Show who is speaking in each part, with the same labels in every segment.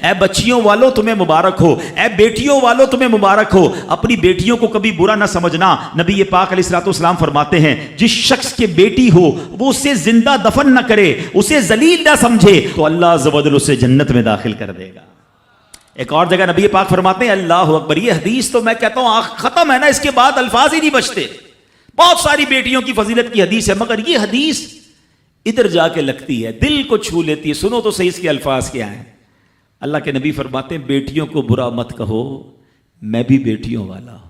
Speaker 1: اے بچیوں والو تمہیں مبارک ہو، اے بیٹیوں والو تمہیں مبارک ہو۔ اپنی بیٹیوں کو کبھی برا نہ سمجھنا۔ نبی پاک علیہ الصلوۃ والسلام فرماتے ہیں جس شخص کے بیٹی ہو وہ اسے زندہ دفن نہ کرے، اسے ذلیل نہ سمجھے، تو اللہ عز و جل اسے جنت میں داخل کر دے گا۔ ایک اور جگہ نبی پاک فرماتے ہیں اللہ اکبر، یہ حدیث تو میں کہتا ہوں ختم ہے نا، اس کے بعد الفاظ ہی نہیں بچتے۔ بہت ساری بیٹیوں کی فضیلت کی حدیث ہے، مگر یہ حدیث ادھر جا کے لگتی ہے، دل کو چھو لیتی ہے۔ سنو تو صحیح اس کے الفاظ کیا ہیں۔ اللہ کے نبی فرماتے ہیں بیٹیوں کو برا مت کہو، میں بھی بیٹیوں والا ہوں۔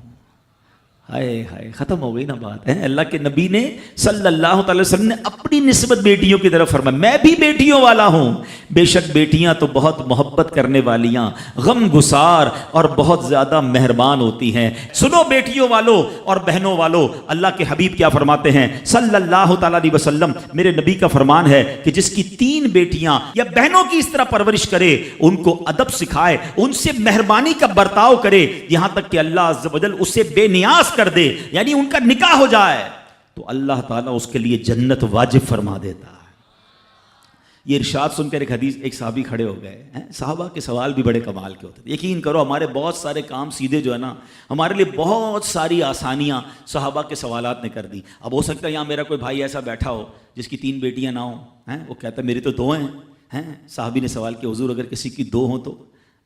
Speaker 1: ہائے ہائے، ختم ہو گئی نا بات ہے۔ اللہ کے نبی نے صلی اللہ تعالی وسلم نے اپنی نسبت بیٹیوں کی طرف فرمایا میں بھی بیٹیوں والا ہوں۔ بے شک بیٹیاں تو بہت محبت کرنے والیاں، غم گسار اور بہت زیادہ مہربان ہوتی ہیں۔ سنو بیٹیوں والو اور بہنوں والو، اللہ کے حبیب کیا فرماتے ہیں صلی اللہ تعالی علیہ وسلم، میرے نبی کا فرمان ہے کہ جس کی 3 بیٹیاں یا بہنوں کی اس طرح پرورش کرے، ان کو ادب سکھائے، ان سے مہربانی کا برتاؤ کرے، یہاں تک کہ اللہ عز و جل اسے بے نیاز کر دے، یعنی ان کا نکاح ہو جائے، تو اللہ تعالیٰ اس کے لیے جنت واجب فرما دیتا ہے۔ یہ ارشاد سن کر ایک صحابی کھڑے ہو گئے ہیں۔ صحابہ کے سوال بھی بڑے کمال کے ہوتے ہیں۔ یقین کرو ہمارے بہت سارے کام سیدھے جو ہے نا، ہمارے لیے بہت ساری آسانیاں صحابہ کے سوالات نے کر دی۔ اب ہو سکتا ہے یہاں میرا کوئی بھائی ایسا بیٹھا ہو جس کی 3 بیٹیاں نہ ہوں، وہ کہتا ہے میری تو 2 ہیں۔ صحابی نے سوال کیا حضور اگر کسی کی 2 ہوں تو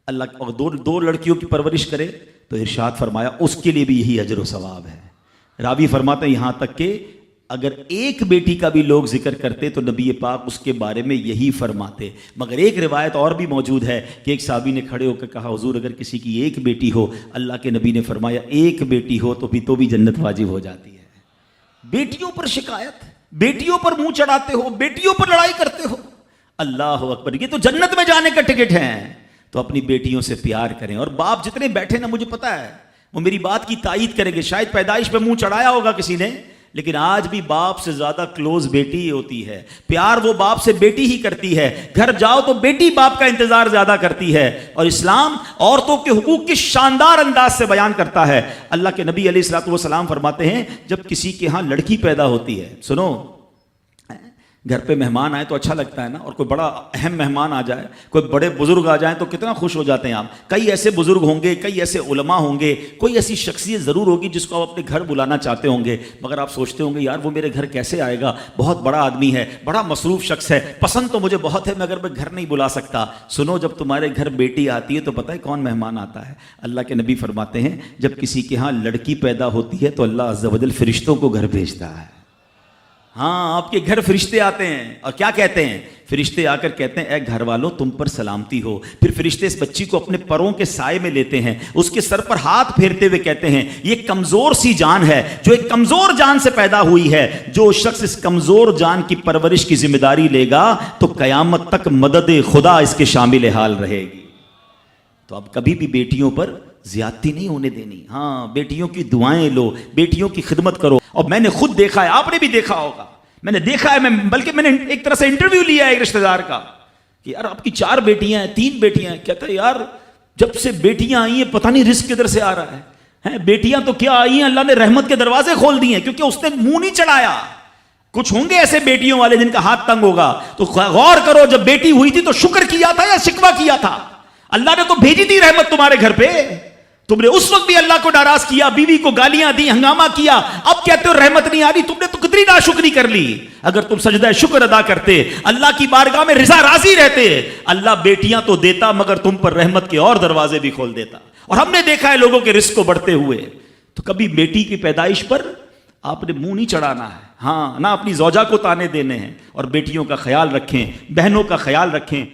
Speaker 1: اللہ اور 2 لڑکیوں کی پرورش کرے، تو ارشاد فرمایا اس کے لیے بھی یہی اجر و ثواب ہے۔ راوی فرماتے ہیں یہاں تک کہ اگر ایک بیٹی کا بھی لوگ ذکر کرتے تو نبی پاک اس کے بارے میں یہی فرماتے۔ مگر ایک روایت اور بھی موجود ہے کہ ایک صحابی نے کھڑے ہو کر کہا حضور اگر کسی کی 1 بیٹی ہو، اللہ کے نبی نے فرمایا 1 بیٹی ہو تو بھی جنت واجب ہو جاتی ہے۔ بیٹیوں پر شکایت، بیٹیوں پر منہ چڑھاتے ہو، بیٹیوں پر لڑائی کرتے ہو، اللہ اکبر، یہ تو جنت میں جانے کا ٹکٹ ہے۔ تو اپنی بیٹیوں سے پیار کریں۔ اور باپ جتنے بیٹھے نا، مجھے پتا ہے وہ میری بات کی تائید کریں گے، شاید پیدائش پہ منہ چڑھایا ہوگا کسی نے، لیکن آج بھی باپ سے زیادہ کلوز بیٹی ہی ہوتی ہے۔ پیار وہ باپ سے بیٹی ہی کرتی ہے، گھر جاؤ تو بیٹی باپ کا انتظار زیادہ کرتی ہے۔ اور اسلام عورتوں کے حقوق کی شاندار انداز سے بیان کرتا ہے۔ اللہ کے نبی علیہ الصلوۃ والسلام فرماتے ہیں جب کسی کے ہاں لڑکی پیدا ہوتی ہے، سنو، گھر پہ مہمان آئے تو اچھا لگتا ہے نا، اور کوئی بڑا اہم مہمان آ جائے، کوئی بڑے بزرگ آ جائیں تو کتنا خوش ہو جاتے ہیں آپ۔ کئی ایسے بزرگ ہوں گے، کئی ایسے علماء ہوں گے، کوئی ایسی شخصیت ضرور ہوگی جس کو آپ اپنے گھر بلانا چاہتے ہوں گے، مگر آپ سوچتے ہوں گے یار وہ میرے گھر کیسے آئے گا، بہت بڑا آدمی ہے، بڑا مصروف شخص ہے، پسند تو مجھے بہت ہے مگر میں گھر نہیں بلا سکتا۔ سنو، جب تمہارے گھر بیٹی آتی ہے تو پتہ ہے کون مہمان آتا ہے؟ اللہ کے نبی فرماتے ہیں جب کسی کے ہاں لڑکی پیدا ہوتی ہے تو اللہ عز و جل فرشتوں کو گھر بھیجتا ہے۔ ہاں، آپ کے گھر فرشتے آتے ہیں اور کیا کہتے ہیں؟ فرشتے آ کر کہتے ہیں اے گھر والوں تم پر سلامتی ہو۔ پھر فرشتے اس بچی کو اپنے پروں کے سائے میں لیتے ہیں، اس کے سر پر ہاتھ پھیرتے ہوئے کہتے ہیں یہ کمزور سی جان ہے جو ایک کمزور جان سے پیدا ہوئی ہے، جو شخص اس کمزور جان کی پرورش کی ذمہ داری لے گا تو قیامت تک مدد خدا اس کے شامل حال رہے گی۔ تو اب کبھی بھی بیٹیوں پر زیادتی نہیں ہونے دینی۔ ہاں، بیٹیوں کی دعائیں لو، بیٹیوں کی خدمت کرو۔ اور میں نے خود دیکھا ہے، آپ نے بھی دیکھا ہوگا، میں نے دیکھا ہے، بلکہ میں نے ایک طرح سے انٹرویو لیا ہے ایک رشتہ دار کا کہ یار آپ کی 4 بیٹیاں ہیں، 3 بیٹیاں ہیں، کہتا ہے یار جب سے بیٹیاں آئی ہیں پتہ نہیں رزق کدھر سے آ رہا ہے۔ بیٹیاں تو کیا آئی ہیں، اللہ نے رحمت کے دروازے کھول دیے ہیں، کیونکہ اس نے منہ نہیں چڑھایا۔ کچھ ہوں گے ایسے بیٹیوں والے جن کا ہاتھ تنگ ہوگا، تو غور کرو جب بیٹی ہوئی تھی تو شکر کیا تھا یا شکوہ کیا تھا؟ اللہ نے تو بھیجی تھی رحمت تمہارے گھر پہ، تم نے اس وقت بھی اللہ کو ناراض کیا، بیوی کو گالیاں دی، ہنگامہ کیا، اب کہتے ہو رحمت نہیں آ رہی۔ تم نے تو کتنی ناشکری کر لی۔ اگر تم سجدہ شکر ادا کرتے، اللہ کی بارگاہ میں رضا راضی رہتے، اللہ بیٹیاں تو دیتا مگر تم پر رحمت کے اور دروازے بھی کھول دیتا۔ اور ہم نے دیکھا ہے لوگوں کے رزق کو بڑھتے ہوئے۔ تو کبھی بیٹی کی پیدائش پر آپ نے منہ نہیں چڑھانا ہے، ہاں، نہ اپنی زوجہ کو تانے دینے ہیں، اور بیٹیوں کا خیال رکھیں، بہنوں کا خیال رکھیں۔